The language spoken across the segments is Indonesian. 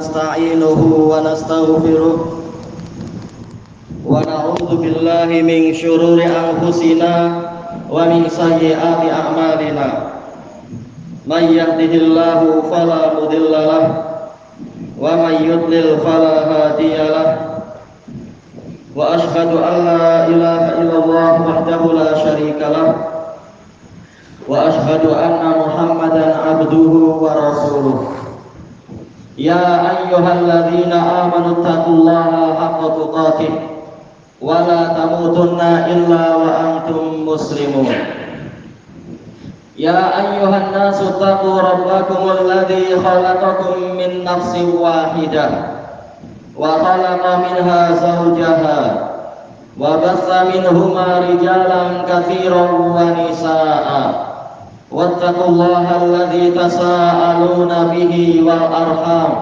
ونستعينه ونستغفره ونعوذ بالله من شرور أنفسنا ومن سيئات أعمالنا من يهده الله فلا مضل له ومن يضلل فلا هادي له وأشهد أن لا إله إلا الله وحده لا شريك له وأشهد أن محمدا عبده ورسوله يا أيها الذين آمنوا اتقوا الله حق تقاته ولا تموتن إلا وأنتم مسلمون يا أيها الناس اتقوا ربكم الذي خلقكم من نفس واحدة وخلق منها زوجها وبث منهما رجالا كثيرا ونساء واتقوا الله الذي تساءلون به والأرحام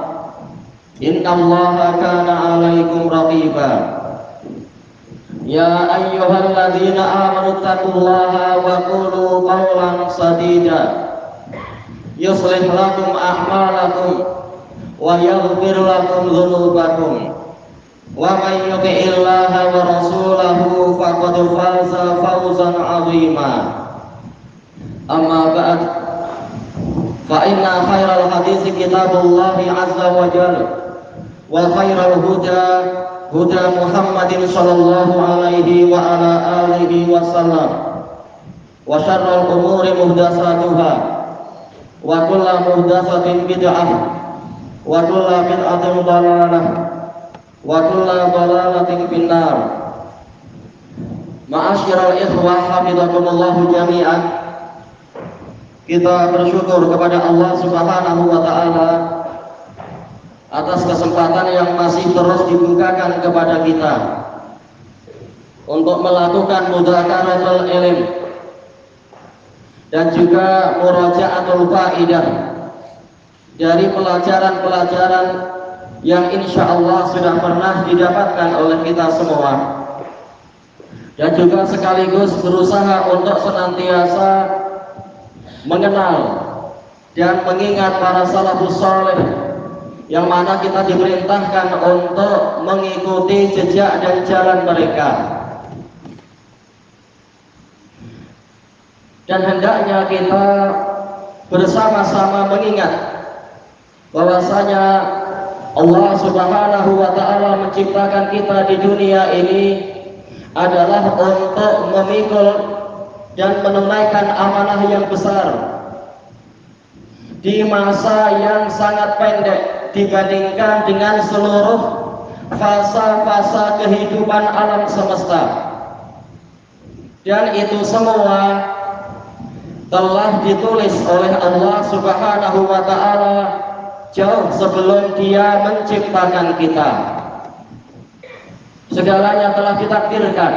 إن الله كان عليكم رقيبا يا أيها الذين آمنوا اتقوا الله وقولوا قولا سديدا يصلح لكم أعمالكم ويغفر لكم ذنوبكم ومن يطع الله ورسوله فقد فاز فوزا عظيما أما بعد فإن خير الحديث كتاب الله عز وجل وخير الهدى هدى محمد صلى الله عليه وعلى آله وسلم وشر الأمور محدثاتها وكل محدثة بدعة وكل بدعة ضلالة وكل ضلالة في النار. Ma'asyiral ikhwah hafizakumullah jami'an. Kita bersyukur kepada Allah Subhanahu wa taala atas kesempatan yang masih terus dibukakan kepada kita untuk melakukan mudhakaratul ilm dan juga muraja'atul faidah dari pelajaran-pelajaran yang insya Allah sudah pernah didapatkan oleh kita semua, dan juga sekaligus berusaha untuk senantiasa mengenal dan mengingat para salafus saleh yang mana kita diperintahkan untuk mengikuti jejak dan jalan mereka, dan hendaknya kita bersama-sama mengingat bahwasanya Allah Subhanahu wa taala menciptakan kita di dunia ini adalah untuk memikul dan menunaikan amanah yang besar di masa yang sangat pendek dibandingkan dengan seluruh fasa-fasa kehidupan alam semesta, dan itu semua telah ditulis oleh Allah Subhanahu wa taala jauh sebelum Dia menciptakan kita. Segalanya telah ditakdirkan,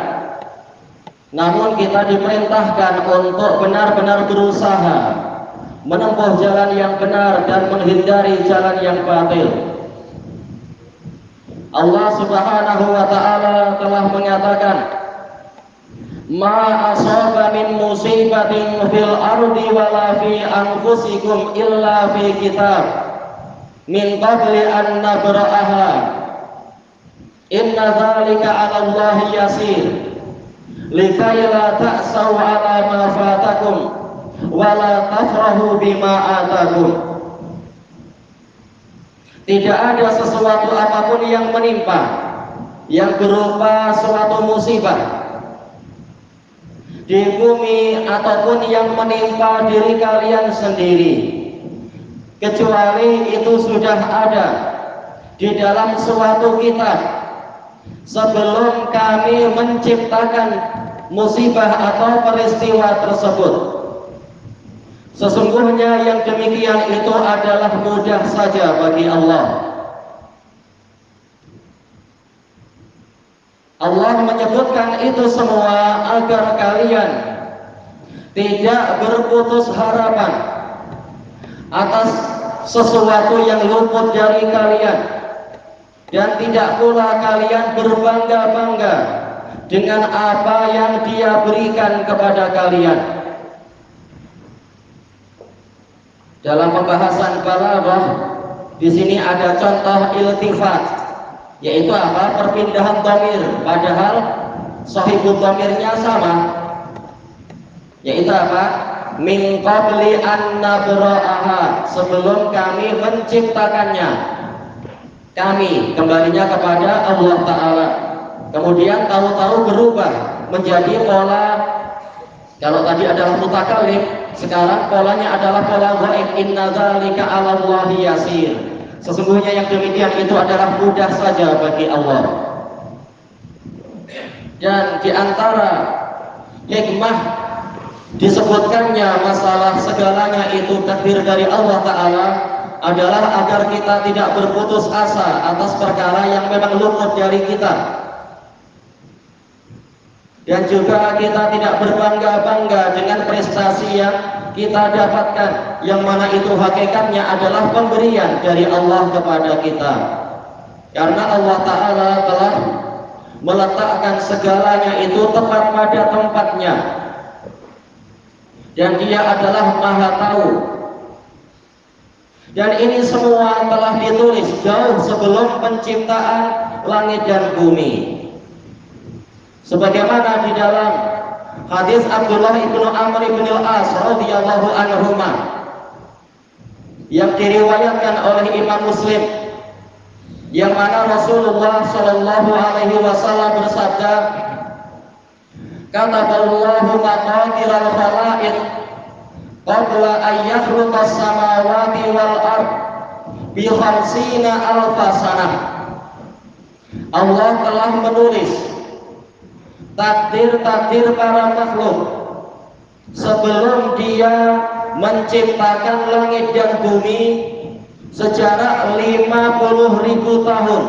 namun kita diperintahkan untuk benar-benar berusaha menempuh jalan yang benar dan menghindari jalan yang batil. Allah Subhanahu wa taala telah mengatakan, ma asaba min musibatin fil ardi wala fi anfusikum illa fi kitab min qabli an nabra'aha inna dzalika 'ala Allahi yasir likay la ta'sau 'ala ma fatakum wa la tafrahu bima atakum. Tidak ada sesuatu apapun yang menimpa yang berupa suatu musibah di bumi ataupun yang menimpa diri kalian sendiri, kecuali itu sudah ada di dalam suatu kitab sebelum kami menciptakan musibah atau peristiwa tersebut. Sesungguhnya yang demikian itu adalah mudah saja bagi Allah. Allah menyebutkan itu semua agar kalian tidak berputus harapan atas sesuatu yang luput dari kalian, dan tidak pula kalian berbangga-bangga dengan apa yang Dia berikan kepada kalian. Dalam pembahasan balaghah Di sini ada contoh iltifat, yaitu apa? Perpindahan dhamir, padahal sahibul dhamirnya sama, yaitu apa? Min qabli an nabra'aha, sebelum kami menciptakannya. Kami kembalinya kepada Allah Ta'ala. Kemudian tahu-tahu berubah menjadi pola, kalau tadi adalah mutakallim, sekarang polanya adalah pola ghaib. Inna dzalika 'ala Allahi yasir. Sesungguhnya yang demikian itu adalah mudah saja bagi Allah. Dan di antara hikmah disebutkannya masalah segalanya itu takdir dari Allah Ta'ala adalah agar kita tidak berputus asa atas perkara yang memang luput dari kita, dan juga kita tidak berbangga-bangga dengan prestasi yang kita dapatkan, yang mana itu hakikatnya adalah pemberian dari Allah kepada kita, karena Allah Ta'ala telah meletakkan segalanya itu tepat pada tempatnya, dan Dia adalah Maha Tahu. Dan ini semua telah ditulis jauh sebelum penciptaan langit dan bumi. Sebagaimana di dalam hadis Abdullah ibnu Amr ibn al-As radhiyallahu anhuma yang diriwayatkan oleh Imam Muslim, yang mana Rasulullah sallallahu alaihi wasallam bersabda, "Kataballahu maqadiral khalaiq qabla an yakhluqas samawati wal ard bi 50 alfa sanah." Allah telah menulis takdir-takdir para makhluk sebelum Dia menciptakan langit dan bumi sejarak 50.000 tahun.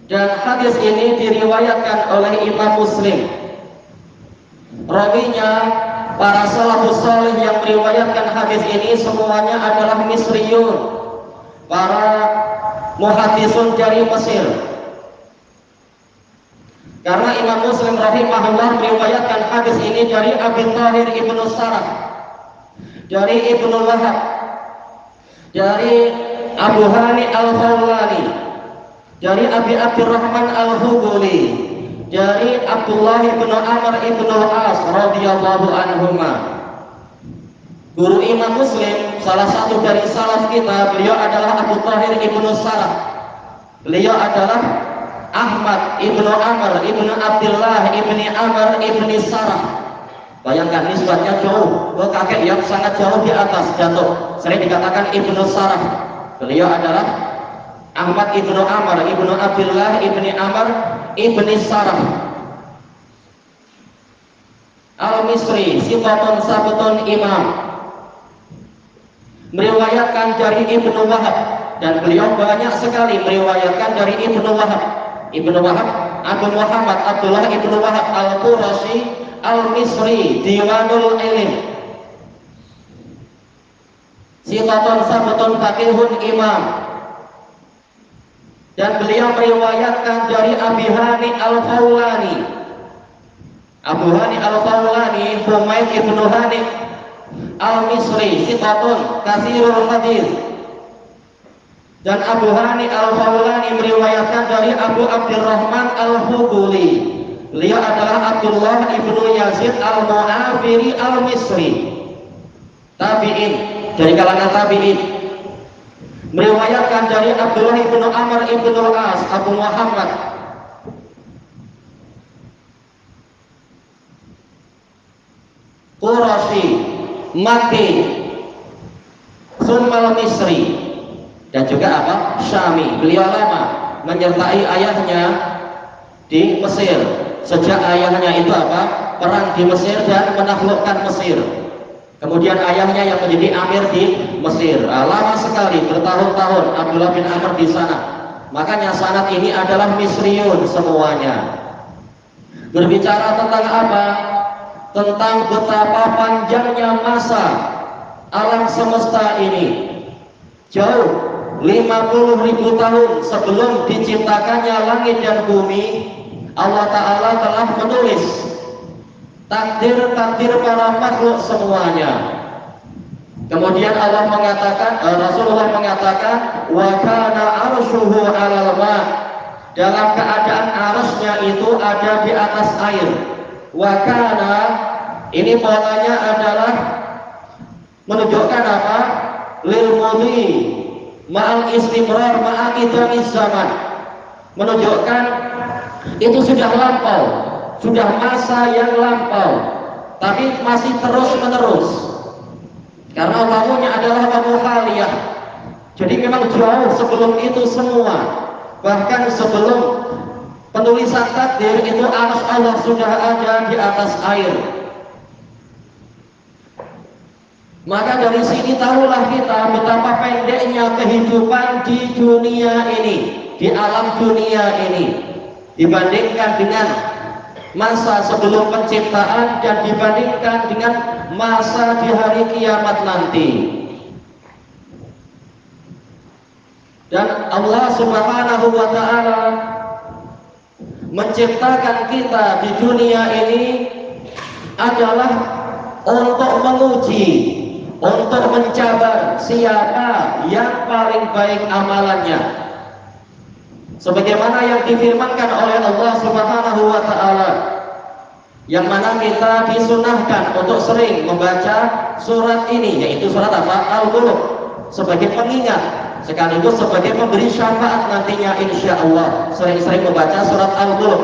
Dan hadis ini diriwayatkan oleh Imam Muslim. Rawinya, para salafus salih yang meriwayatkan hadis ini semuanya adalah Misriyun, para muhaddisun dari Mesir. Karena Imam Muslim rahimahullah meriwayatkan hadis ini dari Abi Tahir ibnu Sarah, dari Ibnu Wahab, dari Abu Hani al-Khawlani, dari Abi Abdurrahman al-Hubuli, dari Abdullah ibnu Amr ibnu al-As radhiyallahu anhuma. Guru Imam Muslim, salah satu dari salaf kita, beliau adalah Abu Tahir ibnu Sarah. Beliau adalah Ahmad ibnu Amr ibnu Abdullah ibni Amr ibni Sarah. Bayangkan nisbatnya jauh ke kakek yang sangat jauh di atas jatuh, sering dikatakan ibnu Sarah. Beliau adalah Ahmad ibnu Amr ibnu Abdullah ibni Amr ibni Sarah al-Misri, sifatun sabutun imam, meriwayatkan dari Ibnu Wahab, dan beliau banyak sekali meriwayatkan dari Ibnu Wahab. Ibnu Wahab, Abu Muhammad Abdullah ibnu Wahab al-Qurashi al-Misri, Diwanul Ilm, sifatun sabutun faqihun imam. Dan beliau meriwayatkan dari Abi Hani al-Khawlani. Abu Hani al-Khawlani, Humaid ibnu Hani al-Misri, sifatun katsirul hadis. Dan Abu Hani al-Khawlani meriwayatkan dari Abu Abdurrahman al-Hubuli. Beliau adalah Abdullah ibnu Yazid al-Mu'afiri al-Misri, tabi'in, dari kalangan tabi'in. Meriwayatkan dari Abdullah ibnu Amr ibnu al-As, Abu Muhammad. Qurashi, Makki, Summal Misri, dan juga apa? Syami. Beliau lama menyertai ayahnya di Mesir. Sejak ayahnya itu apa? Perang di Mesir dan menaklukkan Mesir. Kemudian ayahnya yang menjadi amir di Mesir. Lama sekali, bertahun-tahun Abdullah bin Amr di sana. Makanya sanad ini adalah Misriyun semuanya. Berbicara tentang apa? Tentang betapa panjangnya masa alam semesta ini. Jauh 50.000 tahun sebelum diciptakannya langit dan bumi, Allah Ta'ala telah menulis takdir-takdir para makhluk semuanya. Kemudian Allah mengatakan, Rasulullah mengatakan, wa kana arshuhu 'alal ma'. Dalam keadaan arasnya itu ada di atas air. Wa kana, ini polanya adalah menunjukkan apa? Lil mudhi ma'al istimrar ma'a qidamiz zaman. Menunjukkan itu sudah lampau, sudah masa yang lampau, tapi masih terus menerus. Karena waktunya adalah waktu haliyah. Jadi memang jauh sebelum itu semua. Bahkan sebelum penulisan takdir itu arsy Allah sudah ada di atas air. Maka dari sini tahulah kita betapa pendeknya kehidupan di dunia ini, di alam dunia ini, dibandingkan dengan masa sebelum penciptaan dan dibandingkan dengan masa di hari kiamat nanti. Dan Allah Subhanahu wa ta'ala menciptakan kita di dunia ini adalah untuk menguji, untuk mencabar siapa yang paling baik amalannya. Sebagaimana yang difirmankan oleh Allah Subhanahu wa ta'ala, yang mana kita disunahkan untuk sering membaca surat ini, yaitu surat apa? Al-Qulub, sebagai pengingat sekaligus sebagai pemberi syafaat nantinya insyaallah. Sering-sering membaca surat Al-Qulub.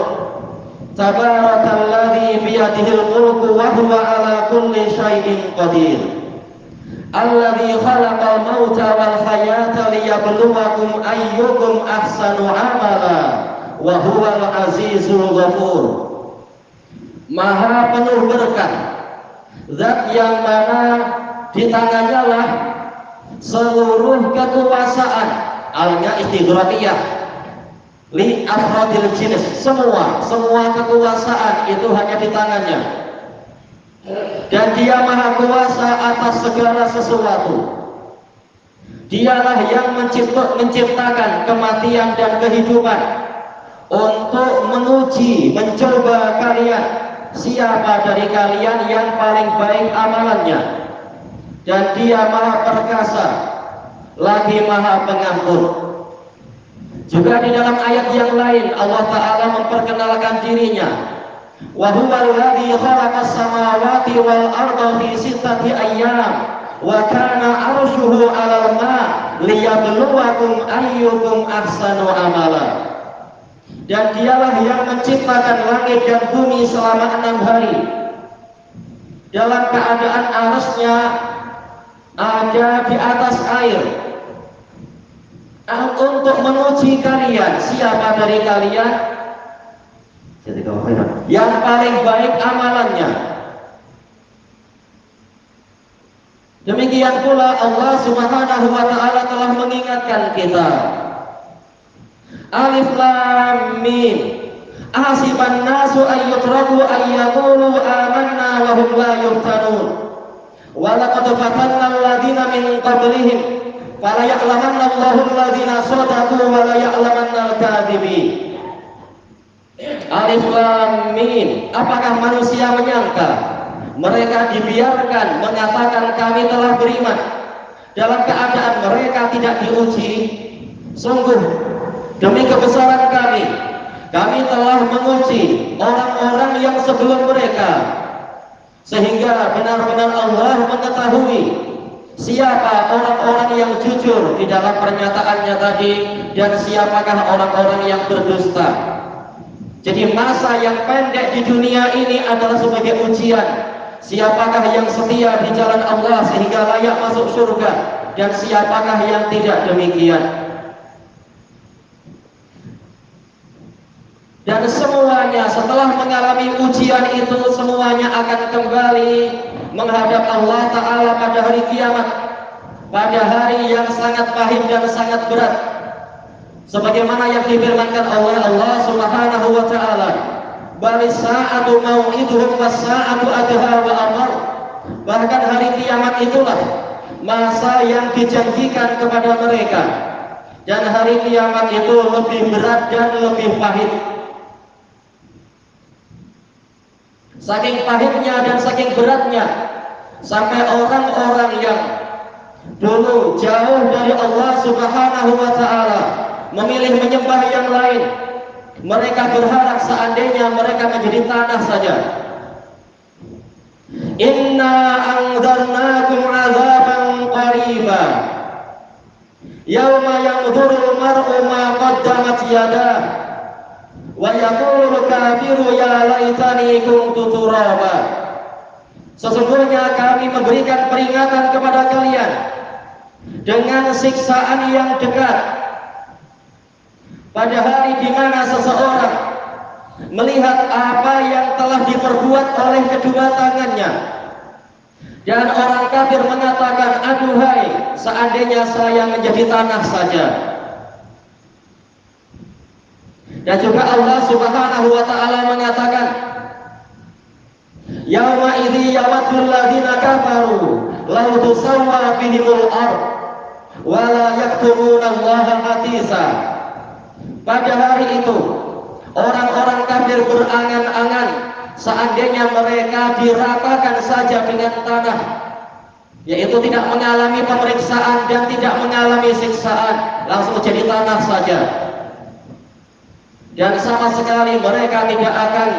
Tabarakalladzi biyadihil mulku wa huwa ala kulli syai'in qadir. Alladzi khalaqal mauta wal hayata liyabluwakum ayyukum ahsanu amala wa huwal azizul ghafur. Maha penuh berkah, zat yang mana di tangannya lah seluruh kekuasaan. Alnya istighraqiyah li afradil jinis, semua kekuasaan itu hanya di tangannya. Dan dia maha kuasa atas segala sesuatu. Dialah yang menciptakan kematian dan kehidupan untuk menguji, mencoba kalian, siapa dari kalian yang paling baik amalannya. Dan dia maha perkasa, lagi maha pengampun. Juga di dalam ayat yang lain Allah Ta'ala memperkenalkan dirinya. Wa huwal ladzi khalaqas samawati wal arda fi sittati ayyam wa kana 'arshuhu 'alal ma' liyabluwakum ayyukum ahsanu amala. Dan dialah yang menciptakan langit dan bumi selama 6 hari. Dalam keadaan arasnya ada di atas air, untuk menguji kalian, siapa dari kalian yang paling baik amalannya. Demikian pula Allah Subhanahu wa ta'ala telah mengingatkan kita. Alif Lam Mim. Ahasiban nasu ayyutraku ayyaqulu amanna wa hum la yuftanun. Wa laqad fatanna alladziina min qablihim fala ya'lamanna Allahu alladziina shadaqu wa la ya'lamanna al-kadhibin. Alif Lam Mim. Apakah manusia menyangka mereka dibiarkan mengatakan kami telah beriman dalam keadaan mereka tidak diuji? Sungguh demi kebesaran kami telah menguji orang-orang yang sebelum mereka, sehingga benar-benar Allah mengetahui siapa orang-orang yang jujur di dalam pernyataannya tadi dan siapakah orang-orang yang berdusta. Jadi masa yang pendek di dunia ini adalah sebagai ujian. Siapakah yang setia di jalan Allah sehingga layak masuk surga, dan siapakah yang tidak demikian. Dan semuanya setelah mengalami ujian itu, semuanya akan kembali menghadap Allah Ta'ala pada hari kiamat, pada hari yang sangat pahit dan sangat berat. Sebagaimana yang difirmankan oleh Allah Subhanahu wa ta'ala, balis sa'atu mau'iduhum was sa'atu adha wa amar. Bahkan hari kiamat itulah masa yang dijanjikan kepada mereka, dan hari kiamat itu lebih berat dan lebih pahit. Saking pahitnya dan saking beratnya, sampai orang-orang yang dulu jauh dari Allah Subhanahu wa taala, memilih menyembah yang lain. Mereka berharap seandainya mereka menjadi tanah saja. Inna anzarnakum azaban qariba yauma yanzurul mar'u ma qaddamat yadah wa yaqulu kafiru ya laitani kuntu turaba. Sesungguhnya kami memberikan peringatan kepada kalian dengan siksaan yang dekat pada hari di mana seseorang melihat apa yang telah diperbuat oleh kedua tangannya, dan orang kafir mengatakan, aduhai seandainya saya menjadi tanah saja. Dan juga Allah Subhanahu wa taala mengatakan, yauma idzi yawaddul ladzina kafaru law tusawwa bihimul ard wa la yaktumuna Allaha haditsa. Pada hari itu orang-orang kafir berangan-angan seandainya mereka diratakan saja dengan tanah, yaitu tidak mengalami pemeriksaan dan tidak mengalami siksaan, langsung jadi tanah saja. Dan sama sekali mereka tidak akan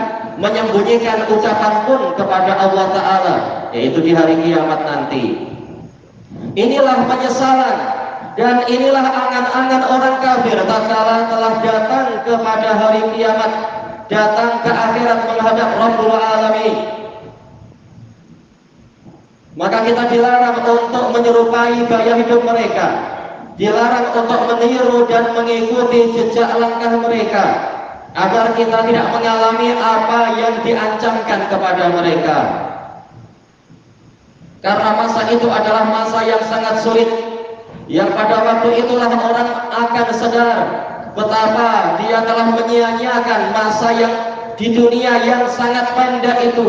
menyembunyikan ucapan pun kepada Allah Ta'ala, yaitu di hari kiamat nanti. Inilah penyesalan dan inilah angan-angan orang kafir tatkala telah datang kepada hari kiamat, datang ke akhirat menghadap Rabbul Alamin. Maka kita dilarang untuk menyerupai gaya hidup mereka, dilarang untuk meniru dan mengikuti jejak langkah mereka, agar kita tidak mengalami apa yang diancamkan kepada mereka. Karena masa itu adalah masa yang sangat sulit, yang pada waktu itulah orang akan sadar betapa dia telah menyia-nyiakan masa yang di dunia yang sangat pendek itu.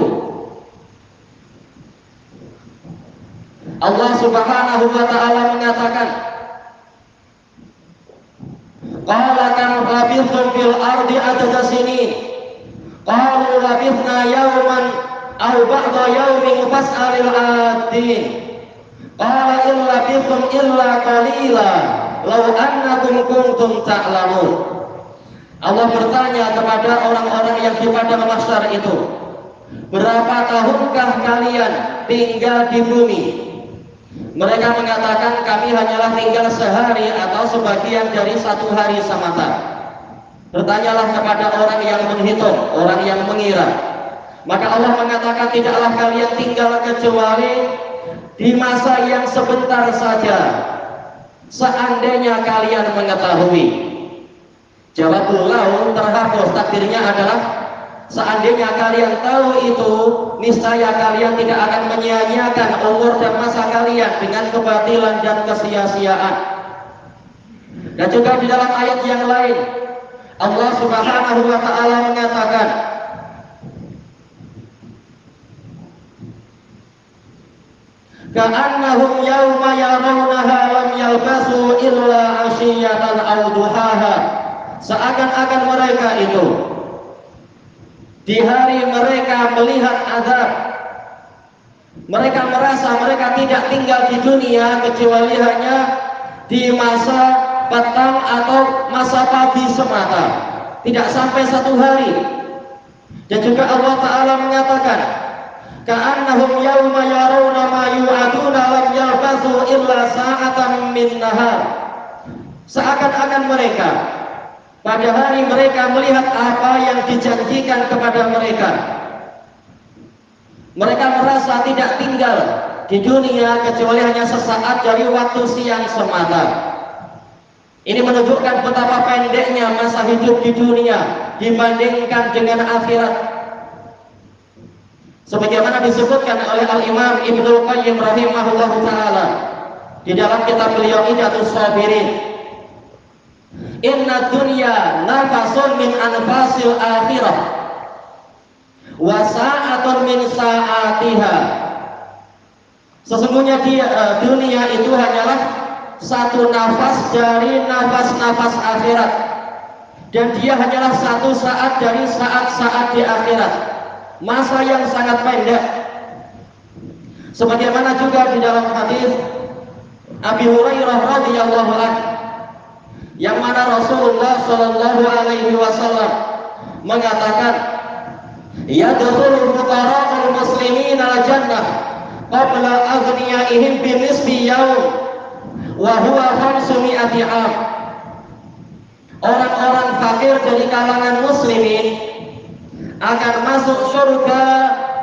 Allah Subhanahu wa taala mengatakan, qala kam labithum fil ardi adada sinin qalu labithna yawman aw ba'da yawmin fas'alil adin qala in labithum illa qalila law annakum kuntum ta'lamun. Allah bertanya kepada orang-orang yang di padang mahsyar itu, berapa tahunkah kalian tinggal di bumi? Mereka mengatakan, kami hanyalah tinggal sehari atau sebagian dari satu hari semata. Bertanyalah kepada orang yang menghitung, orang yang mengira. Maka Allah mengatakan, tidaklah kalian tinggal kecuali di masa yang sebentar saja, seandainya kalian mengetahui. Jawabul laun terhapus, takdirnya adalah seandainya kalian tahu itu, niscaya kalian tidak akan menyia-nyiakan umur dan masa kalian dengan kebatilan dan kesia-siaan. Dan juga di dalam ayat yang lain Allah Subhanahu wa taala mengatakan, ka'annahum yawma yarawnaha lam yalbasu illa 'ashiyatan aw duhaha. Seakan-akan mereka itu di hari mereka melihat azab, mereka merasa mereka tidak tinggal di dunia kecuali hanya di masa petang atau masa pagi semata, tidak sampai satu hari. Dan juga Allah Ta'ala mengatakan, ka'annahum yawma yarawna ma yu'aduna lam yalbasu illa sa'atan min nahar. Seakan-akan mereka pada hari mereka melihat apa yang dijanjikan kepada mereka, mereka merasa tidak tinggal di dunia kecuali hanya sesaat dari waktu siang semata. Ini menunjukkan betapa pendeknya masa hidup di dunia dibandingkan dengan akhirat. Sebagaimana disebutkan oleh Al-Imam Ibnul Qayyim rahimahullahu ta'ala di dalam kitab beliau Iddatus Sabirin, inna dunya nafasun min anfasil akhirah wa sa'atun min sa'atiha. Sesungguhnya dunia itu hanyalah satu nafas dari nafas-nafas akhirat, dan dia hanyalah satu saat dari saat-saat di akhirat, masa yang sangat pendek. Sebagaimana juga di dalam hadis Abi Hurairah radhiyallahu anhu, yang mana Rasulullah Shallallahu alaihi wasallam mengatakan, yadkhulul fuqara'ul muslimin al-jannah qabla aghniyaihim bi nisfi yaum wa huwa 500 am. Orang-orang fakir dari kalangan muslimin akan masuk surga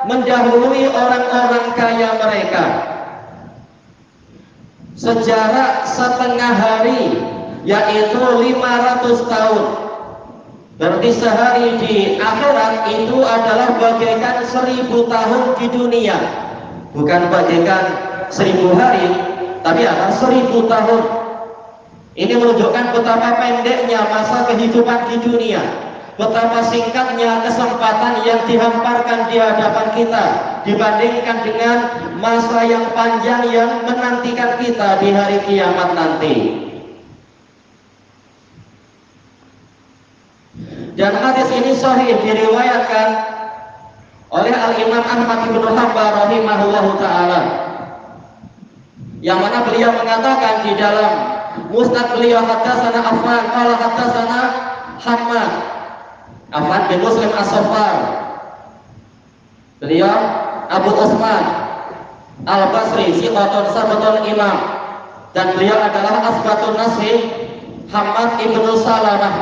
mendahului orang-orang kaya mereka sejarak setengah hari, yaitu 500 tahun. Berarti sehari di akhirat itu adalah bagaikan 1000 tahun di dunia. Bukan bagaikan 1000 hari, tapi ada 1000 tahun. Ini menunjukkan betapa pendeknya masa kehidupan di dunia, betapa singkatnya kesempatan yang dihamparkan di hadapan kita dibandingkan dengan masa yang panjang yang menantikan kita di hari kiamat nanti. Dan hadis ini sahih diriwayatkan oleh Al-Imam Ahmad bin Hanbal rahimahullahu taala, yang mana beliau mengatakan di dalam Musnad beliau, haddatsana Affan qala haddatsana Hammad, Affan bin Muslim As-Saffar, beliau Abu Utsman Al-Basri siqatun sabtun imam, dan beliau adalah asbatun nasi Hammad ibnu Salamah.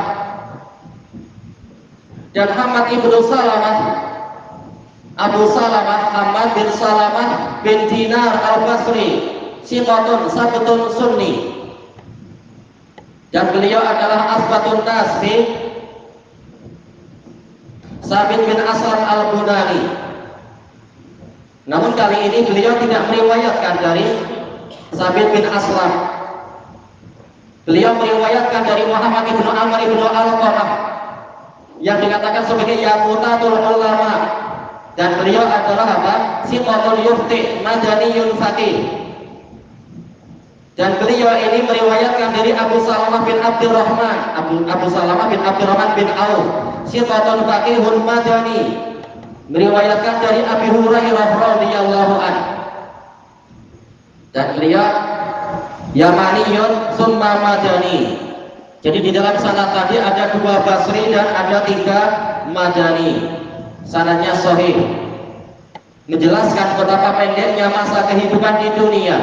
Dan Hammad ibnu Salamah, Abu Salamah Hammad bin Salamah bin Dinar Al-Basri siqatun sabtun sunni, dan beliau adalah asbatun nasi Sabit bin Aslam Al-Bunani. Namun kali ini beliau tidak meriwayatkan dari Sabit bin Aslam. Beliau meriwayatkan dari Muhammad ibnu Amr ibnu Al-Qamah, yang dikatakan sebagai Yaqutatul Ulama, dan beliau adalah apa? Siqatul Yufti Madaniyun Faqih. Dan beliau ini meriwayatkan dari Abu Salamah bin Abdurrahman, Abu Salamah bin Abdurrahman bin Auf, Siqatul Faqihun Madani, meriwayatkan dari Abi Hurairah radhiyallahu anhu. Dan beliau Yamaniyun summa Madani. Jadi di dalam sanad tadi ada 2 Basri dan ada 3 Madani. Sanadnya sahih, menjelaskan betapa pendeknya masa kehidupan di dunia.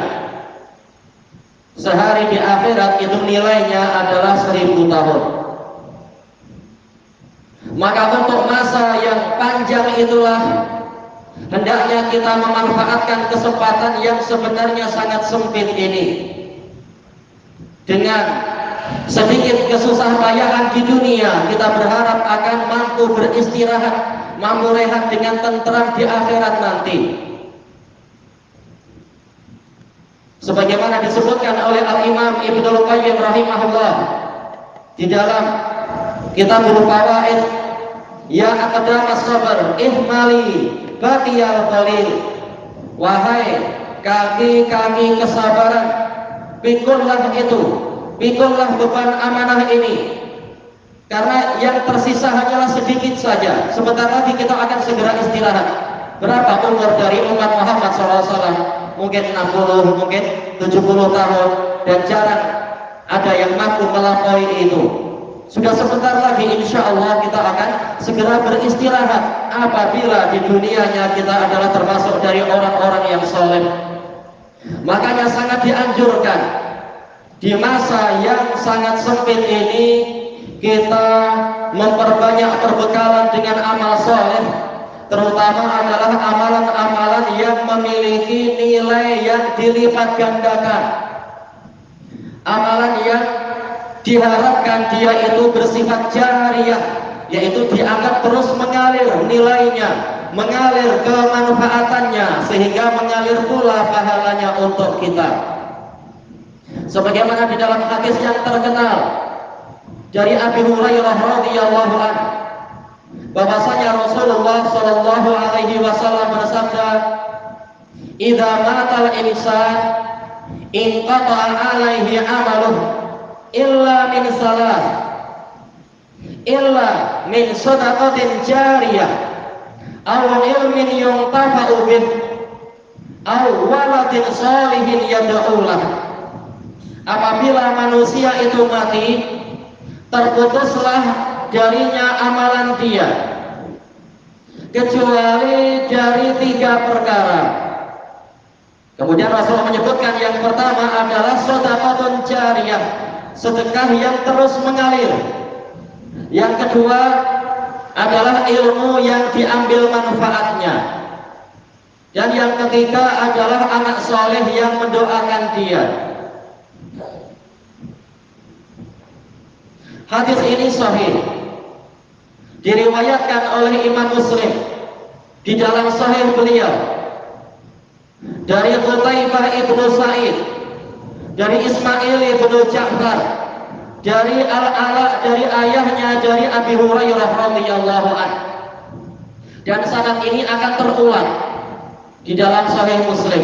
Sehari di akhirat itu nilainya adalah 1000 tahun. Maka untuk masa yang panjang itulah hendaknya kita memanfaatkan kesempatan yang sebenarnya sangat sempit ini. Dengan sedikit kesusah payaan di dunia, kita berharap akan mampu beristirahat, mampu rehat dengan tenteram di akhirat nanti. Sebagaimana disebutkan oleh Al-Imam Ibnul Qayyim rahimahullah di dalam Kitabul Fawaid, ya aqdamas sabar ihmali baqiyal qalil, wahai kaki-kaki kesabaran, pikullah beban amanah ini, karena yang tersisa hanyalah sedikit saja. Sebentar lagi kita akan segera istirahat. Berapa umur dari umat Muhammad SAW? Mungkin 60, mungkin 70 tahun, dan jarang ada yang mampu melampaui itu. Sudah sebentar lagi insya Allah kita akan segera beristirahat, apabila di dunianya kita adalah termasuk dari orang-orang yang soleh. Makanya sangat dianjurkan di masa yang sangat sempit ini kita memperbanyak perbekalan dengan amal soleh, terutama adalah amalan-amalan yang memiliki nilai yang dilipat gandakan, amalan yang diharapkan dia itu bersifat jariyah, yaitu dianggap terus mengalir nilainya, mengalir kemanfaatannya, sehingga mengalir pula pahalanya untuk kita. Sebagaimana di dalam hadis yang terkenal dari Abi Hurairah radhiyallahu anhu, bahwasanya Rasulullah Shallallahu alaihi wasallam bersabda, "Idza matal insan inqata'a alaihi amaluh illa min salat, illa min shadaqatin jariyah aw ilmin yuntafa'u bih aw waladin shalihin yad'u lahu." apabila manusia itu mati, terputuslah darinya amalan dia, kecuali dari 3 perkara. Kemudian Rasul menyebutkan yang pertama adalah shadaqatun jariyah, sedekah yang terus mengalir. Yang kedua adalah ilmu yang diambil manfaatnya. Dan yang ketiga adalah anak soleh yang mendoakan dia. Hadis ini sahih, diriwayatkan oleh Imam Muslim di dalam sahih beliau dari Qutaibah ibnu Sa'id, dari Ismail ibnu Ja'far, dari Al-Ala, dari ayahnya, dari Abi Hurairah radhiyallahu anhu. Dan sanad ini akan terulang di dalam sahih Muslim.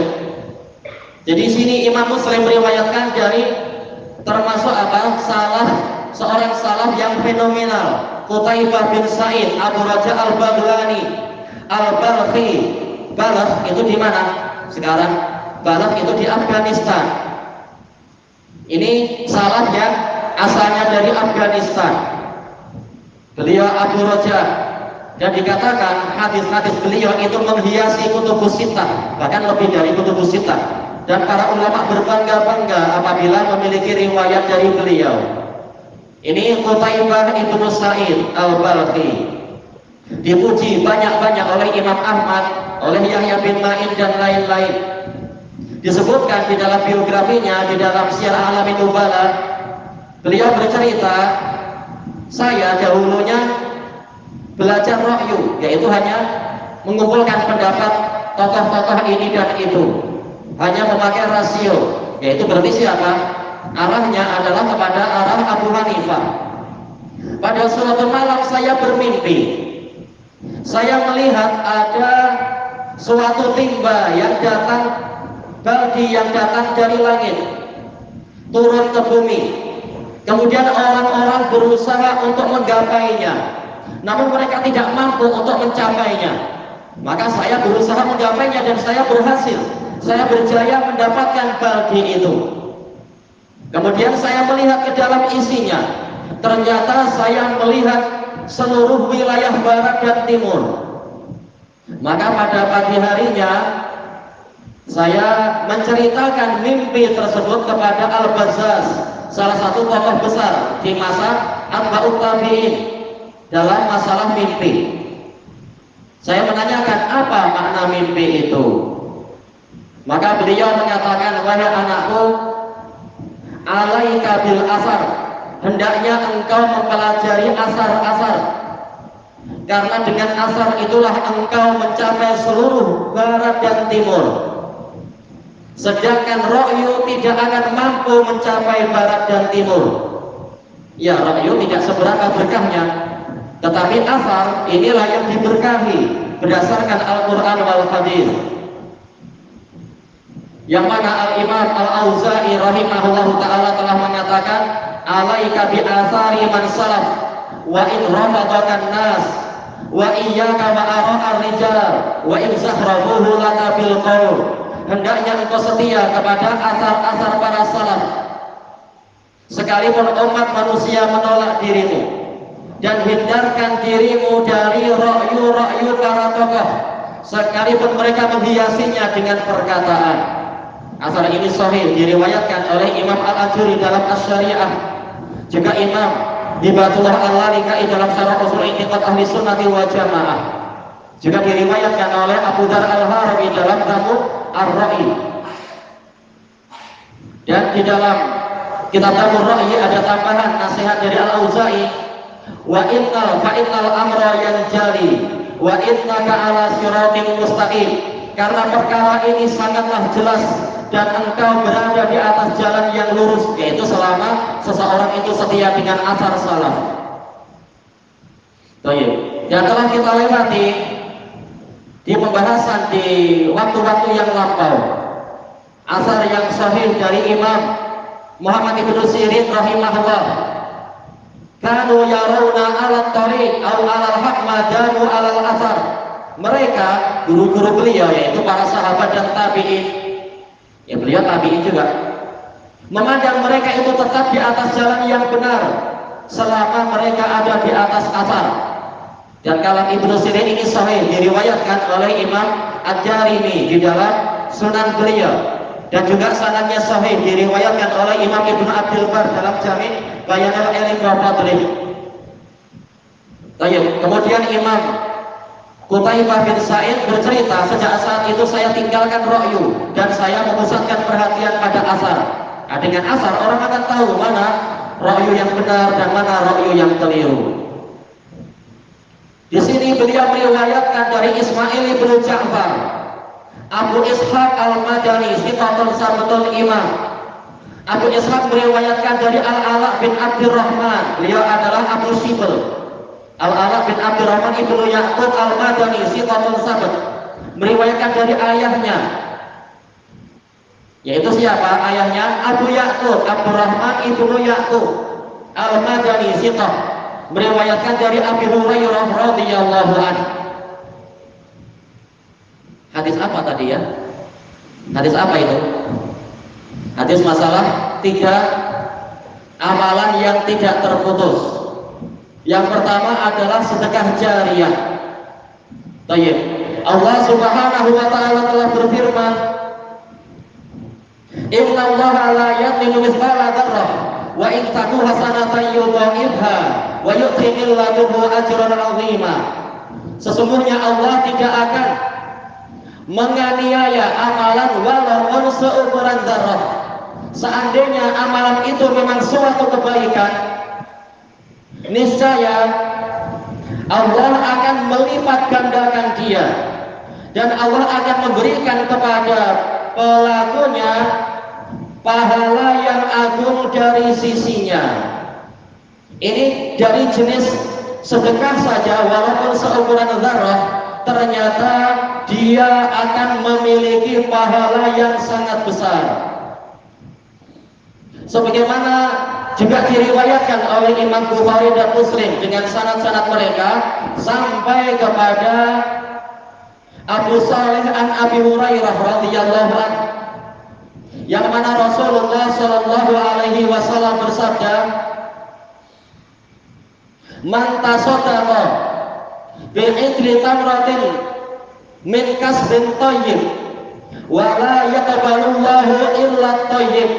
Jadi sini Imam Muslim meriwayatkan dari termasuk seorang salaf yang fenomenal, Qutaibah bin Sa'id Abu Raja Al-Baghlani Al-Balkhi. Balkh itu di mana sekarang? Balkh itu di Afghanistan. Ini salaf yang asalnya dari Afghanistan. Beliau Abu Raja, dan dikatakan hadis-hadis beliau itu menghiasi kutubus sittah, bahkan lebih dari kutubus sittah. Dan para ulama berbangga-bangga apabila memiliki riwayat dari beliau. Ini Qutaibah ibnu Sa'id Al-Balkhi, dipuji banyak-banyak oleh Imam Ahmad, oleh Yahya bin Ma'in dan lain-lain. Disebutkan di dalam biografinya, di dalam Syiar A'lamin Nubala, beliau bercerita, saya dahulunya belajar ra'yu, yaitu hanya mengumpulkan pendapat tokoh-tokoh ini dan itu, hanya memakai rasio, yaitu berarti siapa? Arahnya adalah kepada arah Abu Hanifah. Pada suatu malam saya bermimpi, saya melihat ada suatu timba yang datang, baldi yang datang dari langit, turun ke bumi. Kemudian orang-orang berusaha untuk menggapainya, namun mereka tidak mampu untuk mencapainya. Maka saya berusaha menggapainya dan saya berhasil. Saya berjaya mendapatkan baldi itu. Kemudian saya melihat ke dalam isinya. Ternyata saya melihat seluruh wilayah barat dan timur. Maka pada pagi harinya saya menceritakan mimpi tersebut kepada Al-Bazzaz, salah satu tokoh besar di masa Atba'ut Tabi'in dalam masalah mimpi. Saya menanyakan apa makna mimpi itu. Maka beliau mengatakan, wahai anakku, alaika bil asar, hendaknya engkau mempelajari asar-asar, karena dengan asar itulah engkau mencapai seluruh barat dan timur. Sedangkan ra'yu tidak akan mampu mencapai barat dan timur. Ya, ra'yu tidak seberapa berkahnya, tetapi asar inilah yang diberkahi berdasarkan Al-Quran wal Hadis. Yang mana Al-Imam Al-Auza'i rahimahullahu ta'ala telah mengatakan, alaika bi asari man salaf wa in rafadakan nas wa iyyaka wa ara'ar rijal wa in zahrabuhu laka bil qaul. Hendaknya engkau setia kepada asar-asar para salaf sekalipun umat manusia menolak dirimu, dan hindarkan dirimu dari ra'yu-ra'yu para tokoh sekalipun mereka menghiasinya dengan perkataan. Asar ini sahih, diriwayatkan oleh Imam Al-Ajuri dalam Asy-Syari'ah, juga Imam Hibatullah Al-Lalikai dalam Syarah Ushul I'tiqad Ahli Sunnati wal Jamaah, juga diriwayatkan oleh Abu Dzar Al-Harawi dalam Tamu Ar-Ra'i. Dan di dalam kitab Tamu Ar-Ra'i ada tambahan nasihat dari Al-Auza'i, wa innal amra yanjali wa innaka ala siratin mustaqim, karena perkara ini sangatlah jelas dan engkau berada di atas jalan yang lurus, yaitu selama seseorang itu setia dengan asar salaf. Baik, yang telah kita lewati di pembahasan di waktu-waktu yang lampau, asar yang sahih dari Imam Muhammad ibnu Sirin rahimahullah, kanu yarawna ala tariq aw ala al-haq ma damu ala al-athar. Mereka, guru-guru beliau, yaitu para sahabat dan tabi'in, ya beliau tabi'in juga, memandang mereka itu tetap di atas jalan yang benar selama mereka ada di atas asar. Dan kalam Ibnu Sirin ini sahih, diriwayatkan oleh Imam Ad-Darimi di dalam Sunan beliau, dan juga sanadnya sahih diriwayatkan oleh Imam Ibnu Abdul Bar dalam Jami' Bayanul Ilmi wa Fadlih. Kemudian Imam Qutaibah bin Sa'id bercerita, sejak saat itu saya tinggalkan ra'yu dan saya memusatkan perhatian pada asar. Nah, dengan asar orang akan tahu mana ra'yu yang benar dan mana ra'yu yang keliru. Di sini beliau meriwayatkan dari Ismail bin Ja'far, Abu Ishaq Al-Madani, siqatun sabtul imam. Abu Ishaq meriwayatkan dari Al-Ala bin Abdurrahman, beliau adalah Abu Shibl. Al-Ala bin Abdurrahman ibnu Ya'qub Al-Madani, siqatun sabt, meriwayatkan dari ayahnya, yaitu siapa ayahnya? Abu Ya'qub, Abdurrahman ibnu Ya'qub Al-Madani, siqah, meriwayatkan dari Abi Hurairah radhiyallahu anhu. Hadis apa tadi ya? Hadis apa itu? Hadis masalah 3 amalan yang tidak terputus. Yang pertama adalah sedekah jariyah. Baik. Allah Subhanahu wa taala telah berfirman, "Innallaha la yadlimu mithqala dzarrah wa in taku hasanatan yudha'ifha wa yu'ti min ladunhu ajran 'azima." Sesungguhnya Allah tidak akan menganiaya amalan walaupun seukuran zarrah. Seandainya amalan itu memang suatu kebaikan, niscaya Allah akan melipat gandakan dia, dan Allah akan memberikan kepada pelakunya pahala yang agung dari sisinya. Ini dari jenis sedekah saja, walaupun seukuran zarrah, ternyata dia akan memiliki pahala yang sangat besar. Sebagaimana juga diriwayatkan oleh Imam Bukhari dan Muslim dengan sanad-sanad mereka sampai kepada Abu Salih an Abi Hurairah radhiyallahu anhu, yang mana Rasulullah sallallahu alaihi wasallam bersabda, "Man tasaddaqa bi'idli tamratin min kasbin thayyib wa la yaqbalullahu illa thayyib,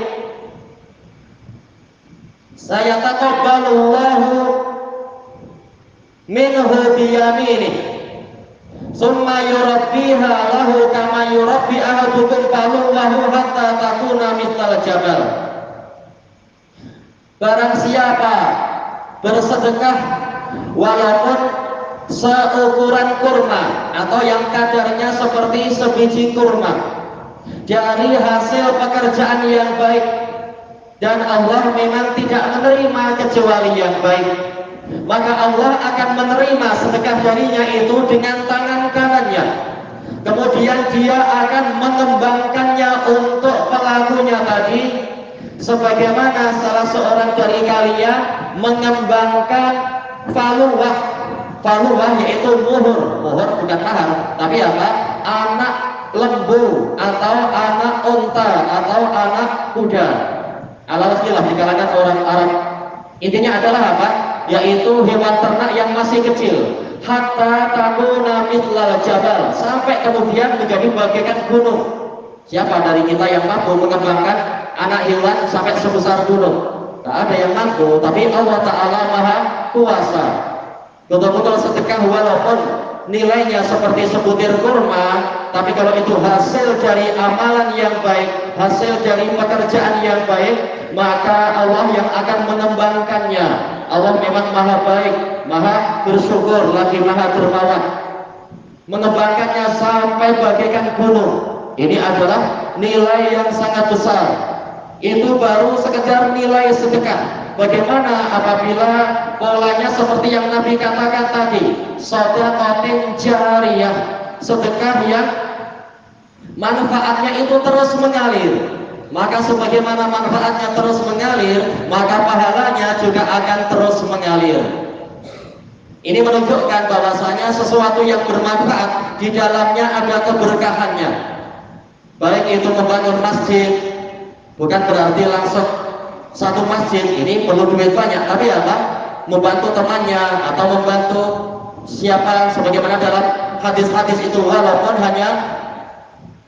saya taqabbalullahu minhu biyaminih summa yurabbiha lahu kama yurabbi ahadukum falulahu hatta takuna mithlal jabal." Barang siapa bersedekah walaupun seukuran kurma atau yang kadarnya seperti sebiji kurma dari hasil pekerjaan yang baik, dan Allah memang tidak menerima kecuali yang baik, maka Allah akan menerima sedekah darinya itu dengan tangan kanannya. Kemudian dia akan mengembangkannya untuk pelakunya tadi, sebagaimana salah seorang dari kalian mengembangkan faluwah. Faluwah yaitu muhur bukan mahar, tapi apa? Anak lembu atau anak unta atau anak kuda. Alhamdulillah di kalangan orang Arab. Intinya adalah apa? Yaitu hewan ternak yang masih kecil. Hatta takuna mithlal jabal, sampai kemudian menjadi bagaikan gunung. Siapa dari kita yang mampu mengembangkan anak hewan sampai sebesar gunung? Tak ada yang mampu, tapi Allah Ta'ala Maha Kuasa. Betul-betul sedekah walaupun nilainya seperti sebutir kurma, tapi kalau itu hasil dari amalan yang baik, hasil dari pekerjaan yang baik, maka Allah yang akan mengembangkannya. Allah memang maha baik, maha bersyukur, lagi maha dermawan, mengembangkannya sampai bagaikan gunung. Ini adalah nilai yang sangat besar. Itu baru sekedar nilai sedekah. Bagaimana apabila polanya seperti yang Nabi katakan tadi, sedekatin jariyah, sedekah yang manfaatnya itu terus mengalir. Maka sebagaimana manfaatnya terus mengalir, maka pahalanya juga akan terus mengalir. Ini menunjukkan bahwasanya sesuatu yang bermanfaat di dalamnya ada keberkahannya. Baik itu membangun masjid, Bukan berarti langsung satu masjid ini perlu duit banyak, tapi apa? Membantu temannya atau membantu siapa, sebagaimana dalam hadis-hadis itu, walaupun hanya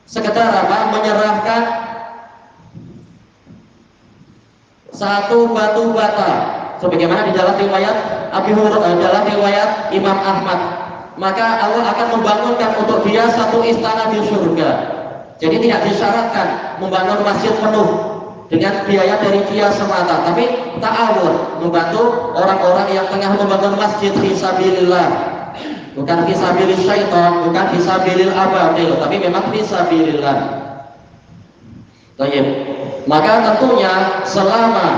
sekedar apa? Menyerahkan satu batu bata, sebagaimana di dalam riwayat dalam riwayat Imam Ahmad, maka Allah akan membangunkan untuk dia satu istana di surga. Jadi tidak disyaratkan membangun masjid penuh dengan biaya dari dia semata, tapi ta'awun, membantu orang-orang yang tengah membangun masjid fisabilillah, bukan fisabilil syaitan, bukan fisabilil abatil, tapi memang fisabilillah. Baik. Maka tentunya selama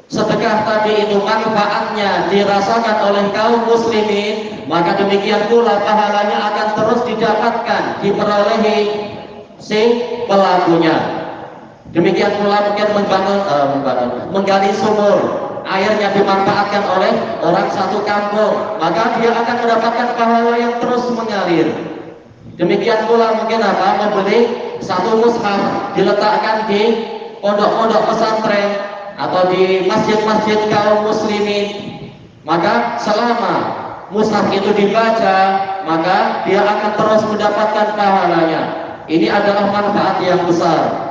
sedekah tadi itu manfaatnya dirasakan oleh kaum muslimin, maka demikian pula pahalanya akan terus didapatkan, diperolehi si pelakunya. Demikian pula mungkin menggali sumur, airnya dimanfaatkan oleh orang satu kampung, maka dia akan mendapatkan pahala yang terus mengalir. Demikian pula mungkin apa? Membeli satu mushaf diletakkan di pondok-pondok pesantren atau di masjid-masjid kaum muslimin, maka selama mushaf itu dibaca, maka dia akan terus mendapatkan pahalanya. Ini adalah manfaat yang besar.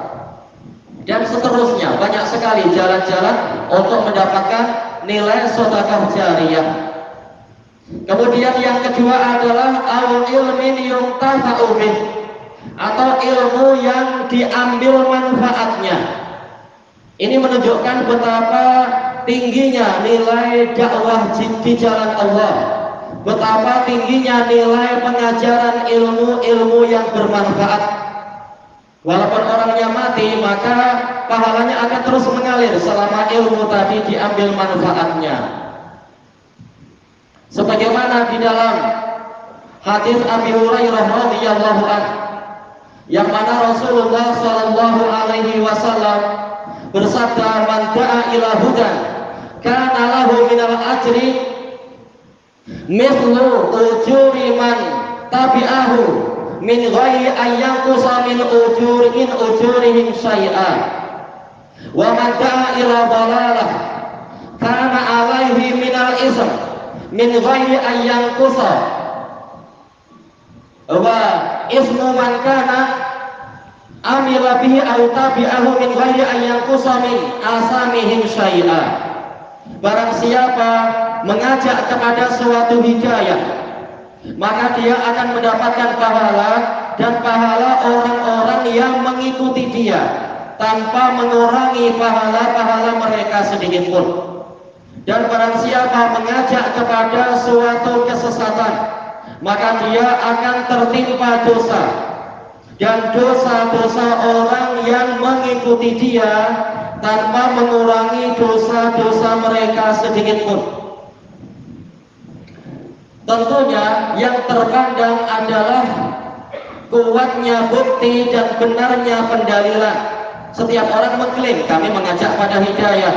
Dan seterusnya banyak sekali jalan-jalan untuk mendapatkan nilai sedekah jariyah. Kemudian yang kedua adalah al-ilmin yuntafa'u bih, atau ilmu yang diambil manfaatnya. Ini menunjukkan betapa tingginya nilai dakwah di jalan Allah, betapa tingginya nilai pengajaran ilmu-ilmu yang bermanfaat. Walaupun orangnya mati, maka pahalanya akan terus mengalir selama ilmu tadi diambil manfaatnya. Sebagaimana di dalam hadis Abi Hurairah radhiyallahu anhu, yang mana Rasulullah sallallahu alaihi wasallam bersabda, "Man da'a ila hudan kana lahu minal ajri mithlu ujuri man tabi'ahu min ghairi an yanqusa min ujurihim syai'an, wa man da'a ila dhalalah kana alaihi minal ism min ghairi an yanqusa wa ismu man kana amila bihi aw tabi'ahu min ghairi an yanqusa min asamihim syai'an." Barang siapa mengajak kepada suatu hidayah, maka dia akan mendapatkan pahala dan pahala orang-orang yang mengikuti dia tanpa mengurangi pahala-pahala mereka sedikit pun. Dan barang siapa mengajak kepada suatu kesesatan, maka dia akan tertimpa dosa, dan dosa-dosa orang yang mengikuti dia tanpa mengurangi dosa-dosa mereka sedikit pun. Tentunya yang terpandang adalah kuatnya bukti dan benarnya pendalilan. Setiap orang mengklaim kami mengajak pada hidayah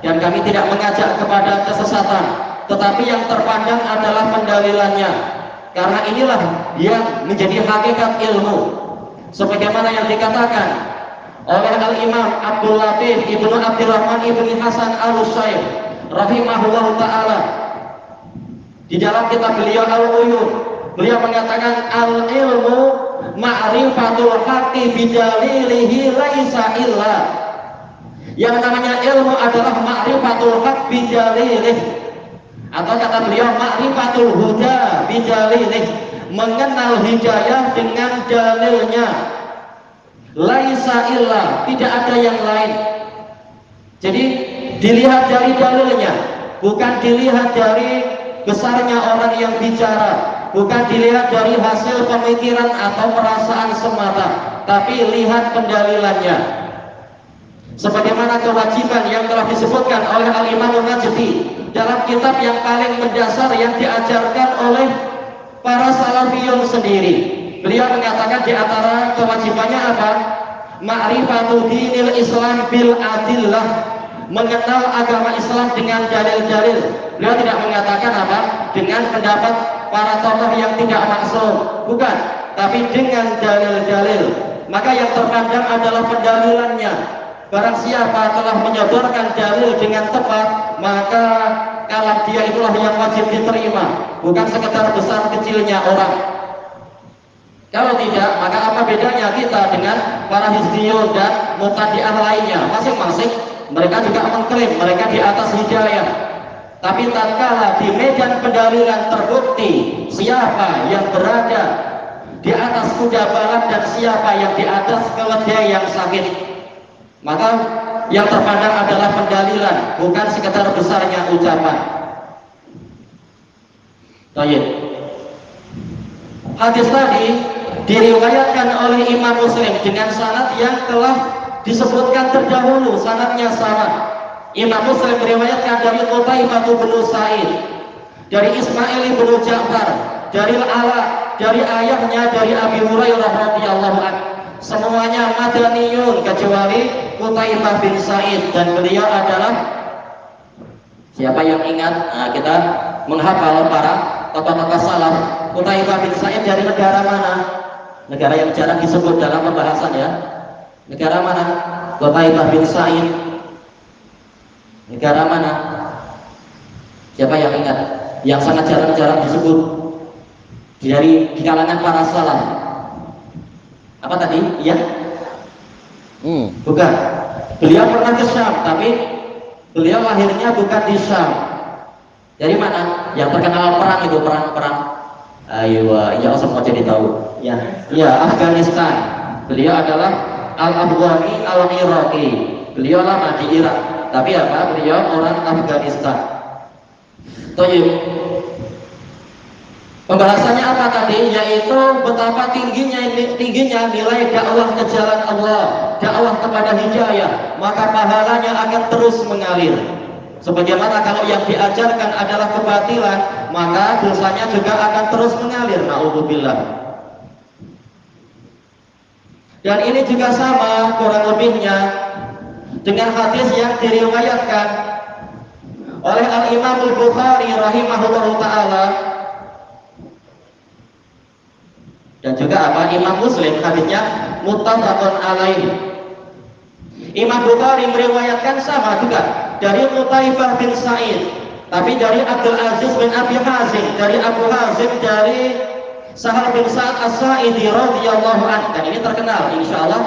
dan kami tidak mengajak kepada kesesatan, tetapi yang terpandang adalah pendalilannya. Karena inilah yang menjadi hakikat ilmu, sebagaimana yang dikatakan oleh Al-Imam Abdul Latif Ibnu Abdurrahman Ibnu Hasan Al-Syaikh rahimahullah ta'ala. Di dalam kitab beliau Al-Uyun, beliau mengatakan al-ilmu ma'rifatul haqqi bidalilihi laisa illa. Yang namanya ilmu adalah ma'rifatul haqq bidalilih, atau kata beliau ma'rifatul huda bidalilih, mengenal hidayah dengan dalilnya. Laisa illa, tidak ada yang lain. Jadi dilihat dari dalilnya, bukan dilihat dari besarnya orang yang bicara, bukan dilihat dari hasil pemikiran atau perasaan semata, tapi lihat pendalilannya. Sebagaimana kewajiban yang telah disebutkan oleh Al-Imam Najdi dalam kitab yang paling mendasar yang diajarkan oleh para salafiyun sendiri. Beliau mengatakan di antara kewajibannya apa? Ma'rifatu dinil Islam bil adillah, mengenal agama Islam dengan dalil-dalil. Beliau tidak mengatakan apa? Dengan pendapat para tokoh yang tidak maksum, bukan, tapi dengan dalil-dalil. maka yang terpandang adalah pendalilannya. Barang siapa telah menyodorkan dalil dengan tepat, maka kalam dia itulah yang wajib diterima, bukan sekedar besar kecilnya orang. Kalau tidak, maka apa bedanya kita dengan para hizbiyun dan mubtadi'ah lainnya? Masing-masing mereka juga mengklaim mereka di atas hidayah. Tapi tatkala di medan pendalilan terbukti siapa yang berada di atas kuda balap dan siapa yang di atas keledai yang sakit, maka yang terpandang adalah pendalilan, bukan sekedar besarnya ucapan. Baik. Hadis tadi diriwayatkan oleh Imam Muslim dengan sanad yang telah disebutkan terdahulu, sanadnya sama. Imam Muslim meriwayatkan dari Qutaibah bin Sa'id, dari Ismail bin Ja'far, dari Al-Ala, dari ayahnya dari Abi Hurairah radhiyallahu anhu. Semuanya madaniyun kecuali Qutaibah bin Sa'id, dan beliau adalah, siapa yang ingat? Nah, kita menghafal para tokoh-tokoh salaf. Qutaibah bin Sa'id dari negara mana? Negara yang jarang disebut dalam pembahasan ya. Negara mana? Qutaibah bin Sa'id. Negara mana? Siapa yang ingat? Yang sangat jarang-jarang disebut dari di kalangan para salaf. Apa tadi? Iya? Bukan. Beliau pernah ke Syam, tapi beliau lahirnya bukan di Syam. Dari mana? Yang terkenal perang itu, perang. Ayo, ya semua jadi tahu. Ya, Afghanistan. Beliau adalah Al-Afghani Al-Iraqi. Beliau lama di Irak, tapi apa? Beliau orang Afghanistan. Toyib. Pembahasannya apa tadi? Yaitu betapa tingginya nilai dakwah ke jalan Allah, dakwah kepada hidayah, maka pahalanya akan terus mengalir. Sebagaimana kalau yang diajarkan adalah kebatilan, maka dosanya juga akan terus mengalir. Na'udzubillah. Dan ini juga sama kurang lebihnya dengan hadis yang diriwayatkan oleh Al-Imam Al-Bukhari rahimahullahu ta'ala, dan juga Imam Muslim, hadisnya muttafaqun alaih. Imam Bukhari meriwayatkan sama juga dari Qutaibah bin Sa'id, tapi dari Abdul Aziz bin Abi Hazim, dari Abu Hazim, dari Sahal bin Sa'ad As-Sa'idi radhiyallahu anhu. Dan ini terkenal, insyaallah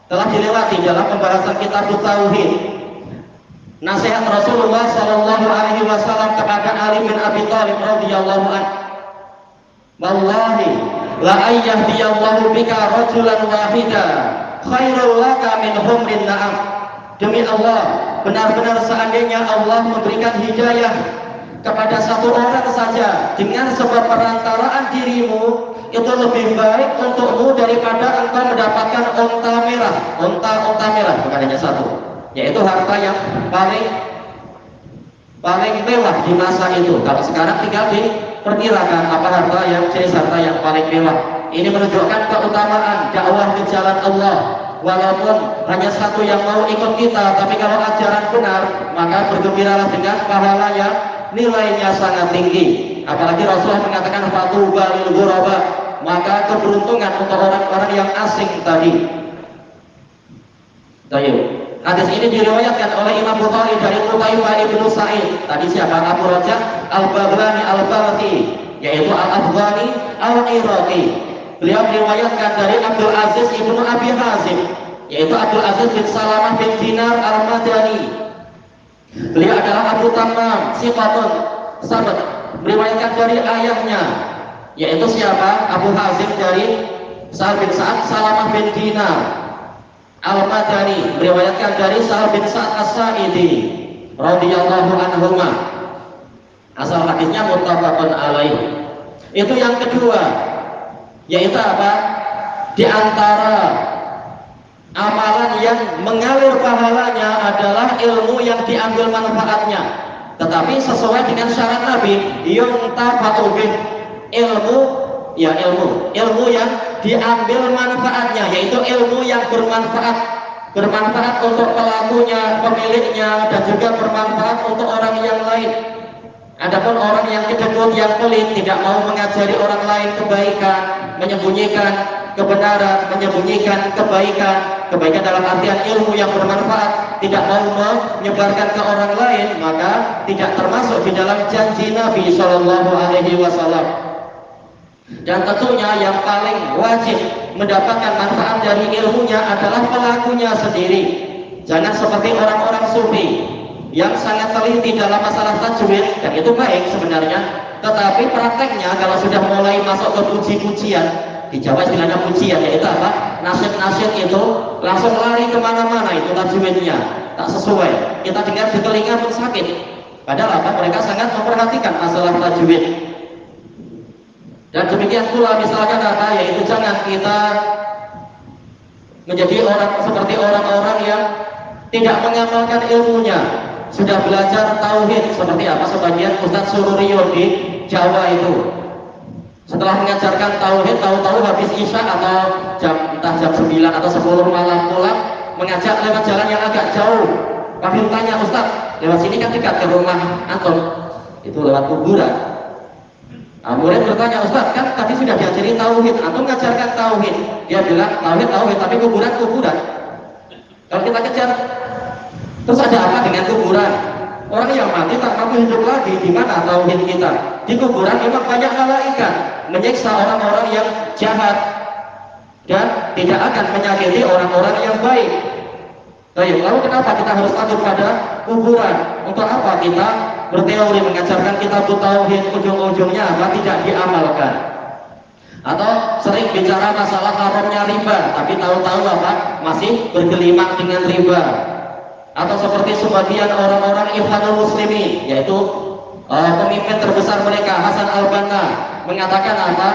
telah dilewati dalam pembahasan kitab Tauhid. Nasihat Rasulullah sallallahu alaihi wasallam kepada Ali bin Abi Thalib radhiyallahu anhu. Wallahi la ayyahdiyallahu bika rajulan wahida khairul laka min humrin na'am. Demi Allah, benar-benar seandainya Allah memberikan hidayah kepada satu orang saja dengan sebab perantaraan dirimu, itu lebih baik untukmu daripada engkau mendapatkan unta merah. Unta merah, bukan hanya satu, yaitu harta yang paling mewah di masa itu. Kalau sekarang tinggal diperkirakan apa harta yang jenis harta yang paling mewah. Ini menunjukkan keutamaan dakwah ke jalan Allah. Walaupun hanya satu yang mau ikut kita, tapi kalau ajaran benar, maka bergembiralah dengan pahala yang nilainya sangat tinggi. Apalagi Rasulullah mengatakan fatuba lil ghuraba, maka keberuntungan untuk orang-orang yang asing tadi. Baik. Hadis ini diriwayatkan oleh Imam Bukhari dari Qutaibah bin Sa'id. Tadi siapa? Abu Raja Al-Baghlani Al-Balti, yaitu Al-Afghani Al-Iraqi. Beliau meriwayatkan dari Abdul Aziz ibnu Abi Hazim, yaitu Abdul Aziz bin Salamah bin Dinar Al-Madani. Beliau adalah Abu Tamam Sifatun Sabat, meriwayatkan dari ayahnya, yaitu siapa? Abu Hazim dari Sa'ad bin Sa'ad Salamah bin Dinar Al-Madani, meriwayatkan dari Sa'ad bin Sa'ad As-Sa'idi radhiyallahu anhuma. Asal hadisnya muttafaqun alaih. Itu yang kedua, yaitu apa? Di antara amalan yang mengalir pahalanya adalah ilmu yang diambil manfaatnya, tetapi sesuai dengan syarat Nabi, yuntafa'u bih, ilmu yang diambil manfaatnya, yaitu ilmu yang bermanfaat untuk pelakunya, pemiliknya, dan juga bermanfaat untuk orang yang lain. Adapun orang yang kedekut, yang pelit, tidak mau mengajari orang lain kebaikan, menyembunyikan kebenaran, menyembunyikan kebaikan, kebaikan dalam artian ilmu yang bermanfaat, tidak mau menyebarkan ke orang lain, maka tidak termasuk di dalam janji Nabi Shallallahu Alaihi Wasallam. Dan tentunya yang paling wajib mendapatkan manfaat dari ilmunya adalah pelakunya sendiri. Jangan seperti orang-orang sufi yang sangat teliti dalam masalah tajwid, dan itu baik sebenarnya, tetapi prakteknya kalau sudah mulai masuk ke puji-pujian, di Jawa istilahnya pujian, yaitu apa? Nasyid-nasyid itu langsung lari kemana-mana, itu tajwidnya tak sesuai, kita dengar di telinga pun sakit. Padahal apa? Mereka sangat memperhatikan masalah tajwid. Dan demikian pula misalnya kata, yaitu jangan kita menjadi orang seperti orang-orang yang tidak mengamalkan ilmunya. Sudah belajar tauhid seperti apa sebagian Ustadz Sururiyo di Jawa itu. Setelah mengajarkan tauhid, tahu-tahu habis isya atau entah jam 9 atau 10 malam pulang, mengajak lewat jalan yang agak jauh. Kami tanya, Ustadz, lewat sini kan dekat ke rumah antum, itu lewat kuburan. Nah, murid bertanya, Ustadz, kan tadi sudah diajari tauhid, antum mengajarkan tauhid. Dia bilang tauhid, tapi kuburan. Kalau kita kejar, terus ada apa dengan kuburan? Orang yang mati tak mampu hidup lagi, di mana tauhid kita? Di kuburan memang banyak malaikat menyiksa orang-orang yang jahat dan tidak akan menyakiti orang-orang yang baik. Baik, lalu kenapa kita harus takut pada kuburan? Untuk apa kita berteori mengajarkan kitab tauhid, ujung-ujungnya apa? Tidak diamalkan. Atau sering bicara masalah haramnya riba, tapi tahu-tahu apa? Masih bergelimang dengan riba. Atau seperti sebagian orang-orang Ikhwanul Muslimin, yaitu pemimpin terbesar mereka Hasan Al-Banna, mengatakan apa?